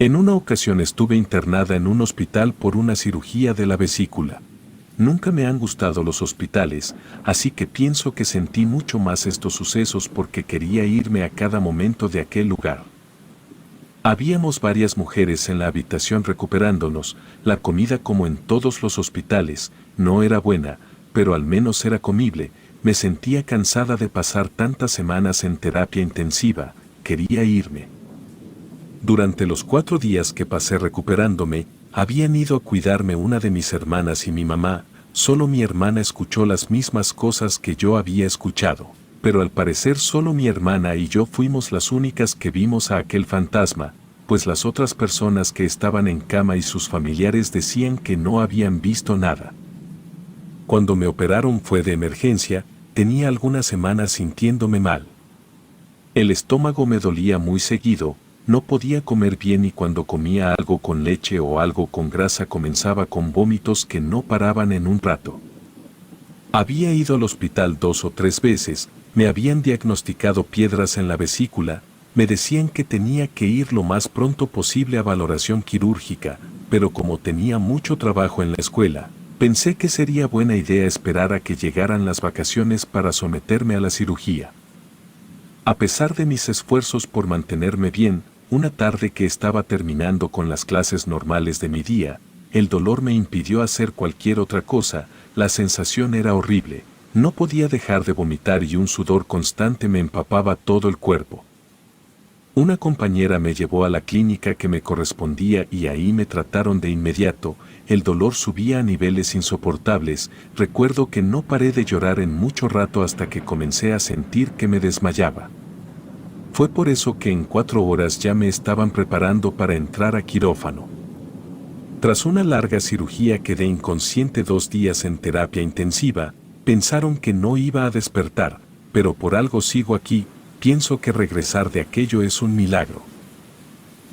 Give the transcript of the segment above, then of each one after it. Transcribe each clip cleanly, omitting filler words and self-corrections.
En una ocasión estuve internada en un hospital por una cirugía de la vesícula. Nunca me han gustado los hospitales, así que pienso que sentí mucho más estos sucesos porque quería irme a cada momento de aquel lugar. Habíamos varias mujeres en la habitación recuperándonos, la comida como en todos los hospitales, no era buena, pero al menos era comible, me sentía cansada de pasar tantas semanas en terapia intensiva, quería irme. Durante los 4 días que pasé recuperándome, habían ido a cuidarme una de mis hermanas y mi mamá, solo mi hermana escuchó las mismas cosas que yo había escuchado, pero al parecer solo mi hermana y yo fuimos las únicas que vimos a aquel fantasma, pues las otras personas que estaban en cama y sus familiares decían que no habían visto nada. Cuando me operaron fue de emergencia, tenía algunas semanas sintiéndome mal. El estómago me dolía muy seguido, no podía comer bien y cuando comía algo con leche o algo con grasa comenzaba con vómitos que no paraban en un rato. Había ido al hospital 2 o 3 veces, me habían diagnosticado piedras en la vesícula, me decían que tenía que ir lo más pronto posible a valoración quirúrgica, pero como tenía mucho trabajo en la escuela, pensé que sería buena idea esperar a que llegaran las vacaciones para someterme a la cirugía. A pesar de mis esfuerzos por mantenerme bien, una tarde que estaba terminando con las clases normales de mi día, el dolor me impidió hacer cualquier otra cosa, la sensación era horrible, no podía dejar de vomitar y un sudor constante me empapaba todo el cuerpo. Una compañera me llevó a la clínica que me correspondía y ahí me trataron de inmediato, el dolor subía a niveles insoportables, recuerdo que no paré de llorar en mucho rato hasta que comencé a sentir que me desmayaba. Fue por eso que en 4 horas ya me estaban preparando para entrar a quirófano. Tras una larga cirugía quedé inconsciente 2 días en terapia intensiva, pensaron que no iba a despertar, pero por algo sigo aquí, pienso que regresar de aquello es un milagro.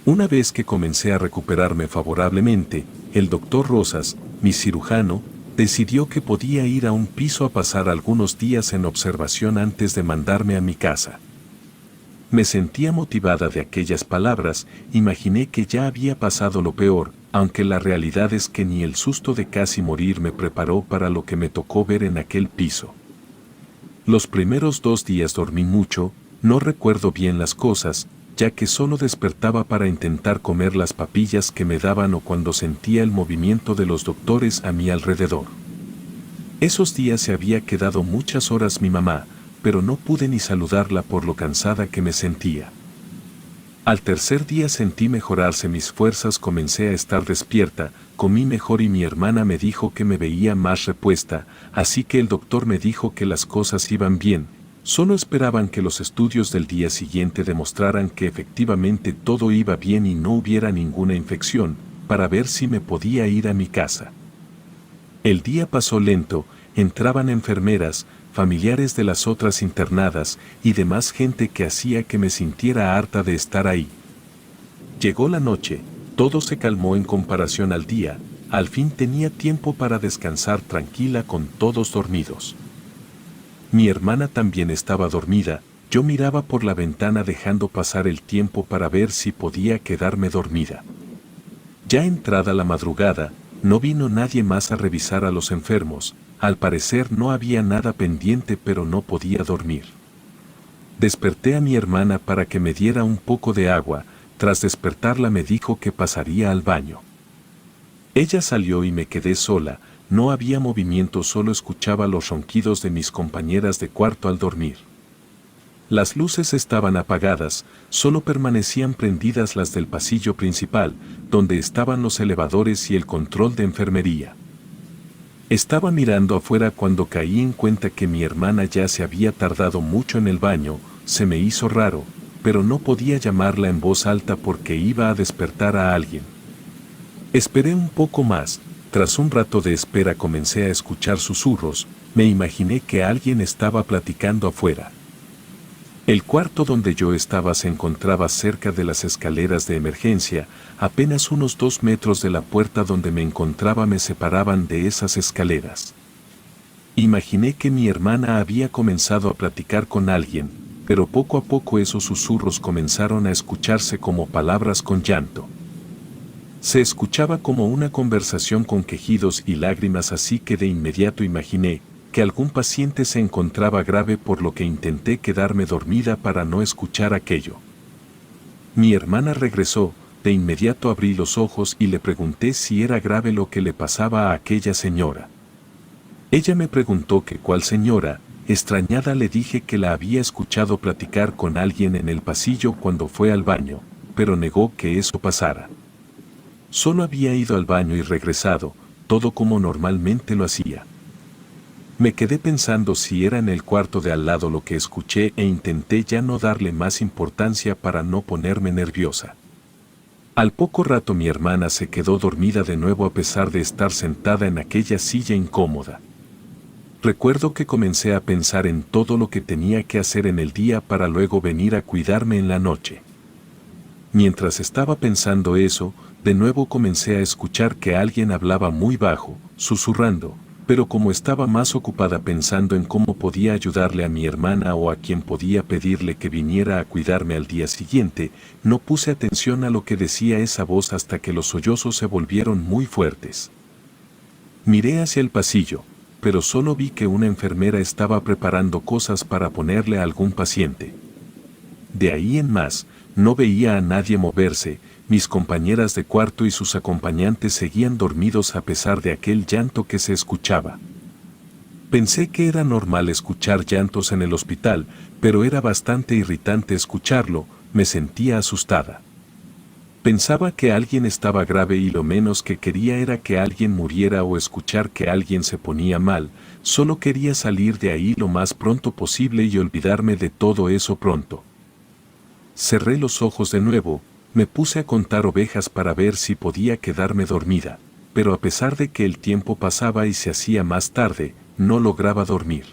Una vez que comencé a recuperarme favorablemente, el doctor Rosas, mi cirujano, decidió que podía ir a un piso a pasar algunos días en observación antes de mandarme a mi casa. Me sentía motivada de aquellas palabras, imaginé que ya había pasado lo peor, aunque la realidad es que ni el susto de casi morir me preparó para lo que me tocó ver en aquel piso. Los primeros 2 días dormí mucho, no recuerdo bien las cosas, ya que solo despertaba para intentar comer las papillas que me daban o cuando sentía el movimiento de los doctores a mi alrededor. Esos días se había quedado muchas horas mi mamá, pero no pude ni saludarla por lo cansada que me sentía. Al tercer día sentí mejorarse mis fuerzas, comencé a estar despierta, comí mejor y mi hermana me dijo que me veía más repuesta, así que el doctor me dijo que las cosas iban bien, solo esperaban que los estudios del día siguiente demostraran que efectivamente todo iba bien y no hubiera ninguna infección, para ver si me podía ir a mi casa. El día pasó lento, entraban enfermeras, familiares de las otras internadas y demás gente que hacía que me sintiera harta de estar ahí. Llegó la noche, todo se calmó en comparación al día, al fin tenía tiempo para descansar tranquila con todos dormidos. Mi hermana también estaba dormida, yo miraba por la ventana dejando pasar el tiempo para ver si podía quedarme dormida. Ya entrada la madrugada, no vino nadie más a revisar a los enfermos, al parecer no había nada pendiente pero no podía dormir. Desperté a mi hermana para que me diera un poco de agua, tras despertarla me dijo que pasaría al baño. Ella salió y me quedé sola, no había movimiento, solo escuchaba los ronquidos de mis compañeras de cuarto al dormir. Las luces estaban apagadas, solo permanecían prendidas las del pasillo principal, donde estaban los elevadores y el control de enfermería. Estaba mirando afuera cuando caí en cuenta que mi hermana ya se había tardado mucho en el baño, se me hizo raro, pero no podía llamarla en voz alta porque iba a despertar a alguien. Esperé un poco más, tras un rato de espera comencé a escuchar susurros, me imaginé que alguien estaba platicando afuera. El cuarto donde yo estaba se encontraba cerca de las escaleras de emergencia, apenas unos 2 metros de la puerta donde me encontraba me separaban de esas escaleras. Imaginé que mi hermana había comenzado a platicar con alguien, pero poco a poco esos susurros comenzaron a escucharse como palabras con llanto. Se escuchaba como una conversación con quejidos y lágrimas, así que de inmediato imaginé que algún paciente se encontraba grave, por lo que intenté quedarme dormida para no escuchar aquello. Mi hermana regresó, de inmediato abrí los ojos y le pregunté si era grave lo que le pasaba a aquella señora. Ella me preguntó que cuál señora. Extrañada le dije que la había escuchado platicar con alguien en el pasillo cuando fue al baño, pero negó que eso pasara. Solo había ido al baño y regresado, todo como normalmente lo hacía. Me quedé pensando si era en el cuarto de al lado lo que escuché e intenté ya no darle más importancia para no ponerme nerviosa. Al poco rato mi hermana se quedó dormida de nuevo a pesar de estar sentada en aquella silla incómoda. Recuerdo que comencé a pensar en todo lo que tenía que hacer en el día para luego venir a cuidarme en la noche. Mientras estaba pensando eso, de nuevo comencé a escuchar que alguien hablaba muy bajo, susurrando, pero como estaba más ocupada pensando en cómo podía ayudarle a mi hermana o a quien podía pedirle que viniera a cuidarme al día siguiente, no puse atención a lo que decía esa voz hasta que los sollozos se volvieron muy fuertes. Miré hacia el pasillo, pero solo vi que una enfermera estaba preparando cosas para ponerle a algún paciente. De ahí en más, no veía a nadie moverse. Mis compañeras de cuarto y sus acompañantes seguían dormidos a pesar de aquel llanto que se escuchaba. Pensé que era normal escuchar llantos en el hospital, pero era bastante irritante escucharlo. Me sentía asustada. Pensaba que alguien estaba grave y lo menos que quería era que alguien muriera o escuchar que alguien se ponía mal. Solo quería salir de ahí lo más pronto posible y olvidarme de todo eso pronto. Cerré los ojos de nuevo, me puse a contar ovejas para ver si podía quedarme dormida, pero a pesar de que el tiempo pasaba y se hacía más tarde, no lograba dormir.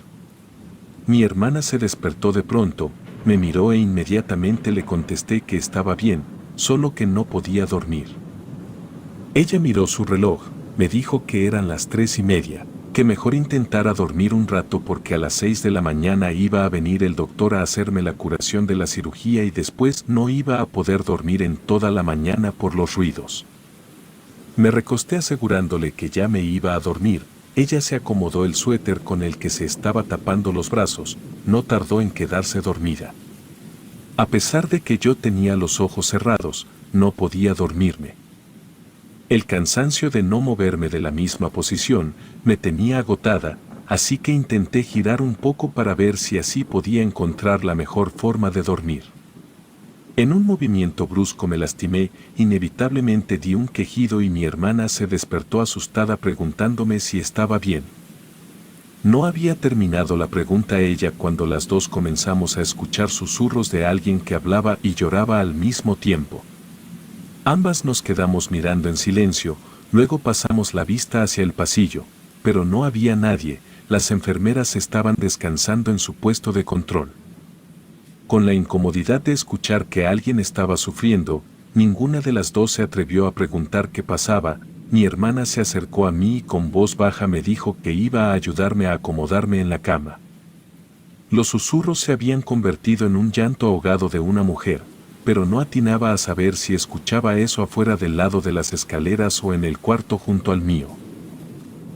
Mi hermana se despertó de pronto, me miró e inmediatamente le contesté que estaba bien, solo que no podía dormir. Ella miró su reloj, me dijo que eran las 3:30, que mejor intentara dormir un rato porque a las 6 de la mañana iba a venir el doctor a hacerme la curación de la cirugía y después no iba a poder dormir en toda la mañana por los ruidos. Me recosté asegurándole que ya me iba a dormir. Ella se acomodó el suéter con el que se estaba tapando los brazos, no tardó en quedarse dormida. A pesar de que yo tenía los ojos cerrados, no podía dormirme. El cansancio de no moverme de la misma posición me tenía agotada, así que intenté girar un poco para ver si así podía encontrar la mejor forma de dormir. En un movimiento brusco me lastimé, inevitablemente di un quejido y mi hermana se despertó asustada preguntándome si estaba bien. No había terminado la pregunta ella cuando las dos comenzamos a escuchar susurros de alguien que hablaba y lloraba al mismo tiempo. Ambas nos quedamos mirando en silencio, luego pasamos la vista hacia el pasillo, pero no había nadie, las enfermeras estaban descansando en su puesto de control. Con la incomodidad de escuchar que alguien estaba sufriendo, ninguna de las dos se atrevió a preguntar qué pasaba. Mi hermana se acercó a mí y con voz baja me dijo que iba a ayudarme a acomodarme en la cama. Los susurros se habían convertido en un llanto ahogado de una mujer, pero no atinaba a saber si escuchaba eso afuera del lado de las escaleras o en el cuarto junto al mío.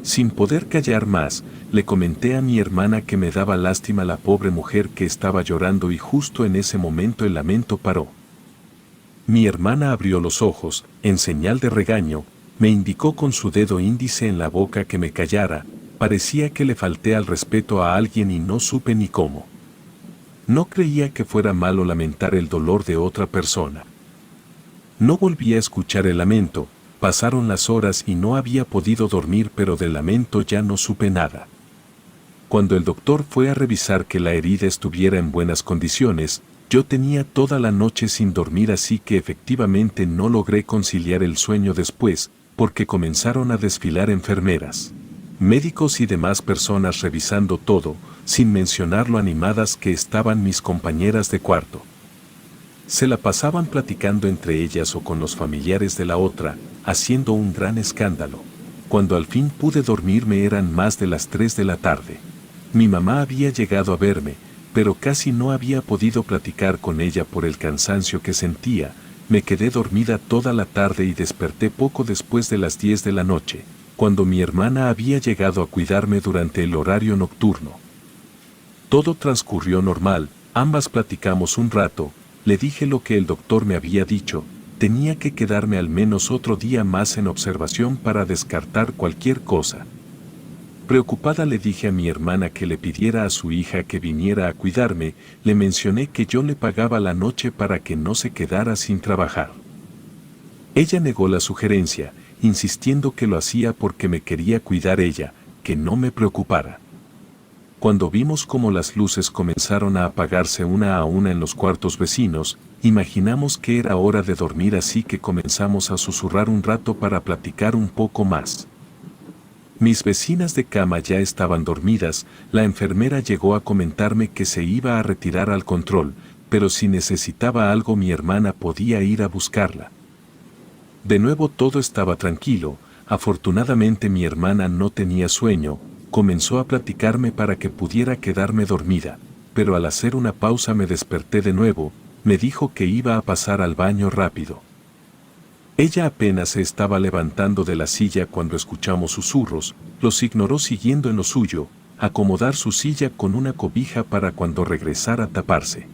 Sin poder callar más, le comenté a mi hermana que me daba lástima la pobre mujer que estaba llorando y justo en ese momento el lamento paró. Mi hermana abrió los ojos, en señal de regaño, me indicó con su dedo índice en la boca que me callara. Parecía que le falté al respeto a alguien y no supe ni cómo. No creía que fuera malo lamentar el dolor de otra persona. No volví a escuchar el lamento, pasaron las horas y no había podido dormir, pero del lamento ya no supe nada. Cuando el doctor fue a revisar que la herida estuviera en buenas condiciones, yo tenía toda la noche sin dormir, así que efectivamente no logré conciliar el sueño después, porque comenzaron a desfilar enfermeras, médicos y demás personas revisando todo, sin mencionar lo animadas que estaban mis compañeras de cuarto. Se la pasaban platicando entre ellas o con los familiares de la otra, haciendo un gran escándalo. Cuando al fin pude dormirme eran más de las 3 de la tarde. Mi mamá había llegado a verme, pero casi no había podido platicar con ella por el cansancio que sentía. Me quedé dormida toda la tarde y desperté poco después de las 10 de la noche, cuando mi hermana había llegado a cuidarme durante el horario nocturno. Todo transcurrió normal, ambas platicamos un rato, le dije lo que el doctor me había dicho, tenía que quedarme al menos otro día más en observación para descartar cualquier cosa. Preocupada le dije a mi hermana que le pidiera a su hija que viniera a cuidarme, le mencioné que yo le pagaba la noche para que no se quedara sin trabajar. Ella negó la sugerencia, insistiendo que lo hacía porque me quería cuidar ella, que no me preocupara. Cuando vimos cómo las luces comenzaron a apagarse una a una en los cuartos vecinos, imaginamos que era hora de dormir, así que comenzamos a susurrar un rato para platicar un poco más. Mis vecinas de cama ya estaban dormidas, la enfermera llegó a comentarme que se iba a retirar al control, pero si necesitaba algo mi hermana podía ir a buscarla. De nuevo todo estaba tranquilo, afortunadamente mi hermana no tenía sueño, comenzó a platicarme para que pudiera quedarme dormida, pero al hacer una pausa me desperté de nuevo, me dijo que iba a pasar al baño rápido. Ella apenas se estaba levantando de la silla cuando escuchamos susurros, los ignoró siguiendo en lo suyo, acomodar su silla con una cobija para cuando regresara taparse.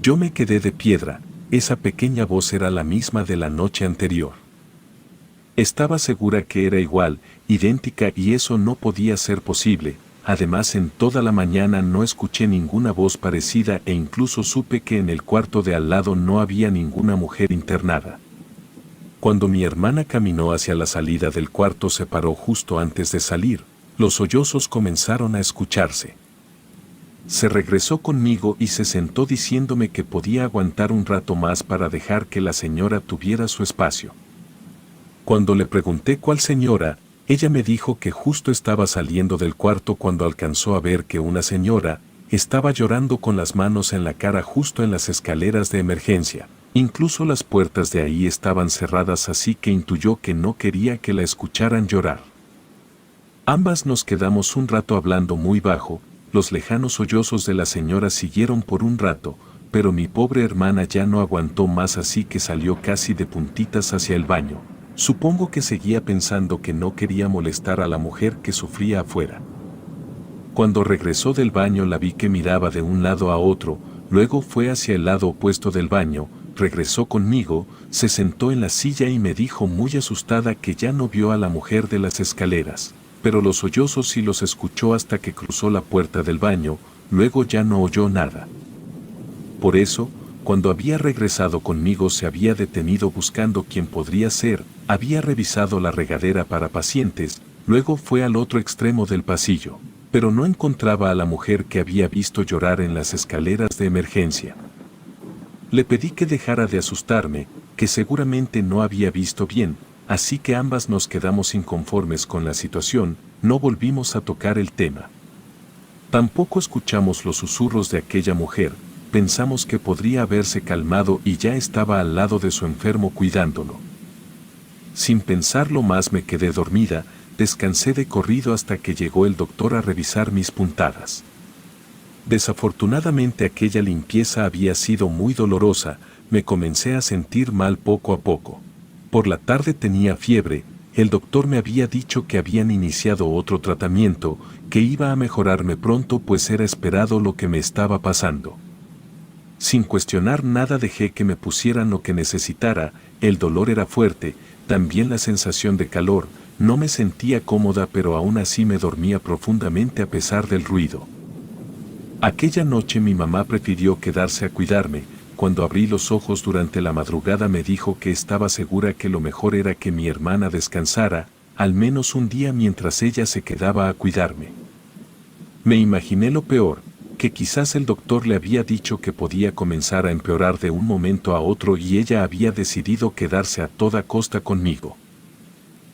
Yo me quedé de piedra, esa pequeña voz era la misma de la noche anterior. Estaba segura que era igual, idéntica, y eso no podía ser posible. Además, en toda la mañana no escuché ninguna voz parecida e incluso supe que en el cuarto de al lado no había ninguna mujer internada. Cuando mi hermana caminó hacia la salida del cuarto se paró justo antes de salir, los sollozos comenzaron a escucharse. Se regresó conmigo y se sentó diciéndome que podía aguantar un rato más para dejar que la señora tuviera su espacio. Cuando le pregunté cuál señora, ella me dijo que justo estaba saliendo del cuarto cuando alcanzó a ver que una señora estaba llorando con las manos en la cara justo en las escaleras de emergencia. Incluso las puertas de ahí estaban cerradas, así que intuyó que no quería que la escucharan llorar. Ambas nos quedamos un rato hablando muy bajo, los lejanos sollozos de la señora siguieron por un rato, pero mi pobre hermana ya no aguantó más, así que salió casi de puntitas hacia el baño. Supongo que seguía pensando que no quería molestar a la mujer que sufría afuera. Cuando regresó del baño la vi que miraba de un lado a otro, luego fue hacia el lado opuesto del baño, regresó conmigo, se sentó en la silla y me dijo muy asustada que ya no vio a la mujer de las escaleras, pero los sollozos sí los escuchó hasta que cruzó la puerta del baño, luego ya no oyó nada. Por eso, cuando había regresado conmigo se había detenido buscando quién podría ser, había revisado la regadera para pacientes, luego fue al otro extremo del pasillo, pero no encontraba a la mujer que había visto llorar en las escaleras de emergencia. Le pedí que dejara de asustarme, que seguramente no había visto bien, así que ambas nos quedamos inconformes con la situación, no volvimos a tocar el tema. Tampoco escuchamos los susurros de aquella mujer, pensamos que podría haberse calmado y ya estaba al lado de su enfermo cuidándolo. Sin pensarlo más me quedé dormida, descansé de corrido hasta que llegó el doctor a revisar mis puntadas. Desafortunadamente aquella limpieza había sido muy dolorosa, me comencé a sentir mal poco a poco. Por la tarde tenía fiebre, el doctor me había dicho que habían iniciado otro tratamiento, que iba a mejorarme pronto pues era esperado lo que me estaba pasando. Sin cuestionar nada dejé que me pusieran lo que necesitara, el dolor era fuerte, también la sensación de calor, no me sentía cómoda pero aún así me dormía profundamente a pesar del ruido. Aquella noche mi mamá prefirió quedarse a cuidarme, cuando abrí los ojos durante la madrugada me dijo que estaba segura que lo mejor era que mi hermana descansara, al menos un día mientras ella se quedaba a cuidarme. Me imaginé lo peor, que quizás el doctor le había dicho que podía comenzar a empeorar de un momento a otro y ella había decidido quedarse a toda costa conmigo.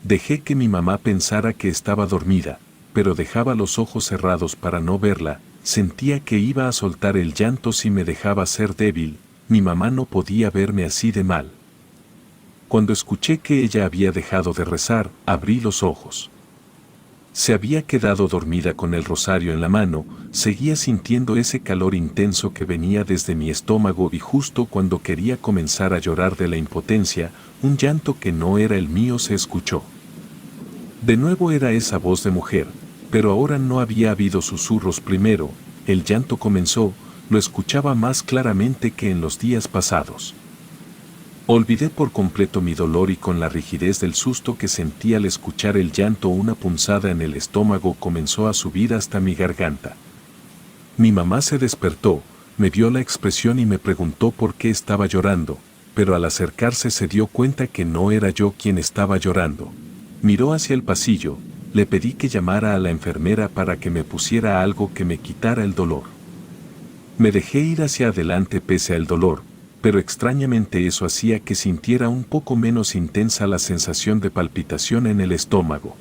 Dejé que mi mamá pensara que estaba dormida, pero dejaba los ojos cerrados para no verla, sentía que iba a soltar el llanto si me dejaba ser débil, mi mamá no podía verme así de mal. Cuando escuché que ella había dejado de rezar, abrí los ojos. Se había quedado dormida con el rosario en la mano, seguía sintiendo ese calor intenso que venía desde mi estómago y justo cuando quería comenzar a llorar de la impotencia, un llanto que no era el mío se escuchó. De nuevo era esa voz de mujer, pero ahora no había habido susurros primero, el llanto comenzó, lo escuchaba más claramente que en los días pasados. Olvidé por completo mi dolor y con la rigidez del susto que sentí al escuchar el llanto una punzada en el estómago comenzó a subir hasta mi garganta. Mi mamá se despertó, me vio la expresión y me preguntó por qué estaba llorando, pero al acercarse se dio cuenta que no era yo quien estaba llorando. Miró hacia el pasillo, le pedí que llamara a la enfermera para que me pusiera algo que me quitara el dolor. Me dejé ir hacia adelante pese al dolor, pero extrañamente eso hacía que sintiera un poco menos intensa la sensación de palpitación en el estómago.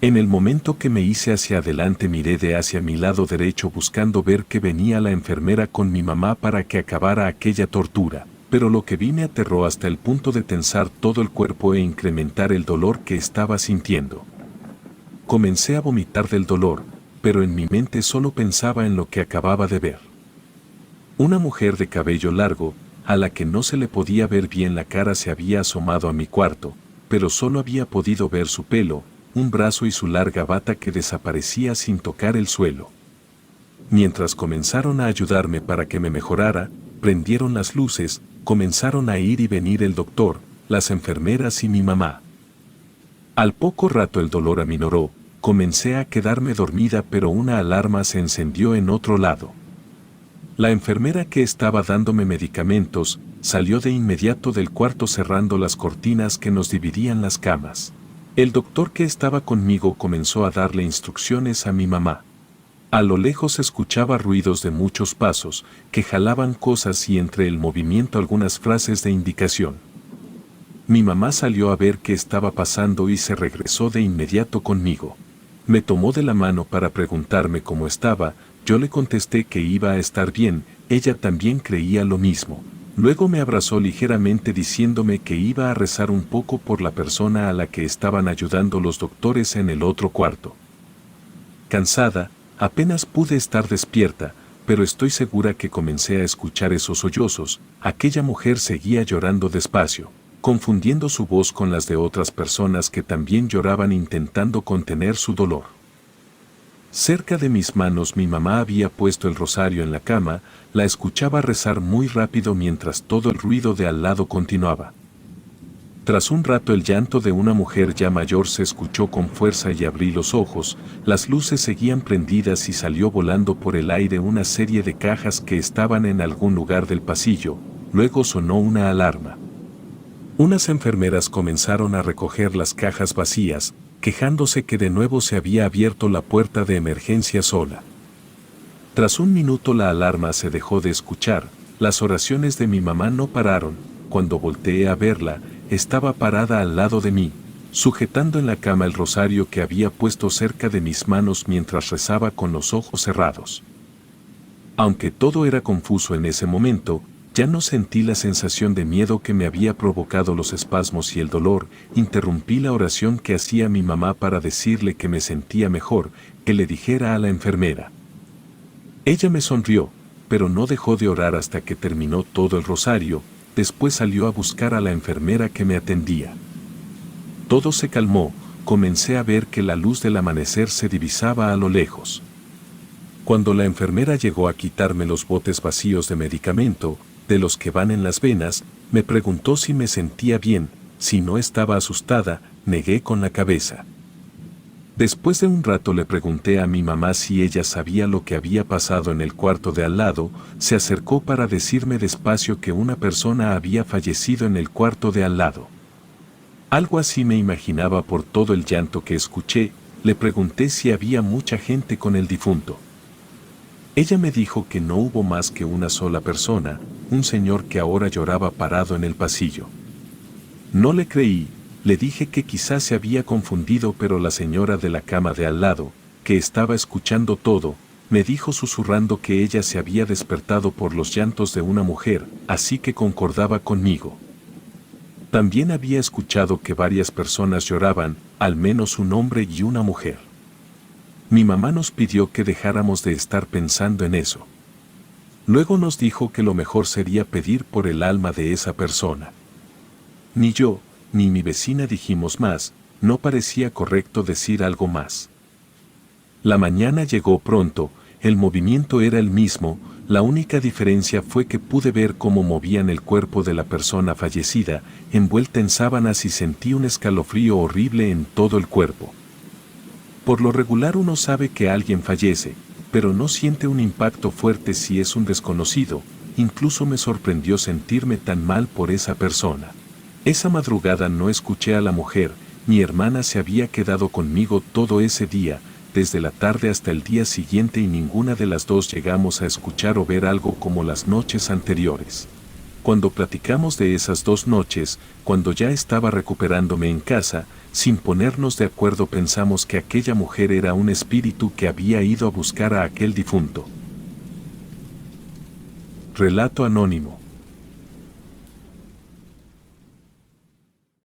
En el momento que me hice hacia adelante miré de hacia mi lado derecho buscando ver que venía la enfermera con mi mamá para que acabara aquella tortura, pero lo que vi me aterró hasta el punto de tensar todo el cuerpo e incrementar el dolor que estaba sintiendo. Comencé a vomitar del dolor, pero en mi mente solo pensaba en lo que acababa de ver. Una mujer de cabello largo, a la que no se le podía ver bien la cara se había asomado a mi cuarto, pero solo había podido ver su pelo, un brazo y su larga bata que desaparecía sin tocar el suelo. Mientras comenzaron a ayudarme para que me mejorara, prendieron las luces, comenzaron a ir y venir el doctor, las enfermeras y mi mamá. Al poco rato el dolor aminoró, comencé a quedarme dormida pero una alarma se encendió en otro lado. La enfermera que estaba dándome medicamentos salió de inmediato del cuarto cerrando las cortinas que nos dividían las camas. El doctor que estaba conmigo comenzó a darle instrucciones a mi mamá. A lo lejos escuchaba ruidos de muchos pasos que jalaban cosas y entre el movimiento algunas frases de indicación. Mi mamá salió a ver qué estaba pasando y se regresó de inmediato conmigo. Me tomó de la mano para preguntarme cómo estaba. Yo le contesté que iba a estar bien, ella también creía lo mismo. Luego me abrazó ligeramente diciéndome que iba a rezar un poco por la persona a la que estaban ayudando los doctores en el otro cuarto. Cansada, apenas pude estar despierta, pero estoy segura que comencé a escuchar esos sollozos. Aquella mujer seguía llorando despacio, confundiendo su voz con las de otras personas que también lloraban intentando contener su dolor. Cerca de mis manos mi mamá había puesto el rosario en la cama, la escuchaba rezar muy rápido mientras todo el ruido de al lado continuaba. Tras un rato el llanto de una mujer ya mayor se escuchó con fuerza y abrí los ojos, las luces seguían prendidas y salió volando por el aire una serie de cajas que estaban en algún lugar del pasillo, luego sonó una alarma. Unas enfermeras comenzaron a recoger las cajas vacías, quejándose que de nuevo se había abierto la puerta de emergencia sola. Tras un minuto la alarma se dejó de escuchar, las oraciones de mi mamá no pararon, cuando volteé a verla, estaba parada al lado de mí, sujetando en la cama el rosario que había puesto cerca de mis manos mientras rezaba con los ojos cerrados. Aunque todo era confuso en ese momento, ya no sentí la sensación de miedo que me había provocado los espasmos y el dolor, interrumpí la oración que hacía mi mamá para decirle que me sentía mejor, que le dijera a la enfermera. Ella me sonrió, pero no dejó de orar hasta que terminó todo el rosario, después salió a buscar a la enfermera que me atendía. Todo se calmó, comencé a ver que la luz del amanecer se divisaba a lo lejos. Cuando la enfermera llegó a quitarme los botes vacíos de medicamento, de los que van en las venas, me preguntó si me sentía bien, si no estaba asustada, negué con la cabeza. Después de un rato le pregunté a mi mamá si ella sabía lo que había pasado en el cuarto de al lado, se acercó para decirme despacio que una persona había fallecido en el cuarto de al lado. Algo así me imaginaba por todo el llanto que escuché, le pregunté si había mucha gente con el difunto. Ella me dijo que no hubo más que una sola persona, un señor que ahora lloraba parado en el pasillo. No le creí, le dije que quizás se había confundido, pero la señora de la cama de al lado, que estaba escuchando todo, me dijo susurrando que ella se había despertado por los llantos de una mujer, así que concordaba conmigo. También había escuchado que varias personas lloraban, al menos un hombre y una mujer. Mi mamá nos pidió que dejáramos de estar pensando en eso. Luego nos dijo que lo mejor sería pedir por el alma de esa persona. Ni yo, ni mi vecina dijimos más, no parecía correcto decir algo más. La mañana llegó pronto, el movimiento era el mismo, la única diferencia fue que pude ver cómo movían el cuerpo de la persona fallecida, envuelta en sábanas y sentí un escalofrío horrible en todo el cuerpo. Por lo regular uno sabe que alguien fallece, pero no siente un impacto fuerte si es un desconocido, incluso me sorprendió sentirme tan mal por esa persona. Esa madrugada no escuché a la mujer, mi hermana se había quedado conmigo todo ese día, desde la tarde hasta el día siguiente y ninguna de las dos llegamos a escuchar o ver algo como las noches anteriores. Cuando platicamos de esas 2 noches, cuando ya estaba recuperándome en casa, sin ponernos de acuerdo pensamos que aquella mujer era un espíritu que había ido a buscar a aquel difunto. Relato anónimo.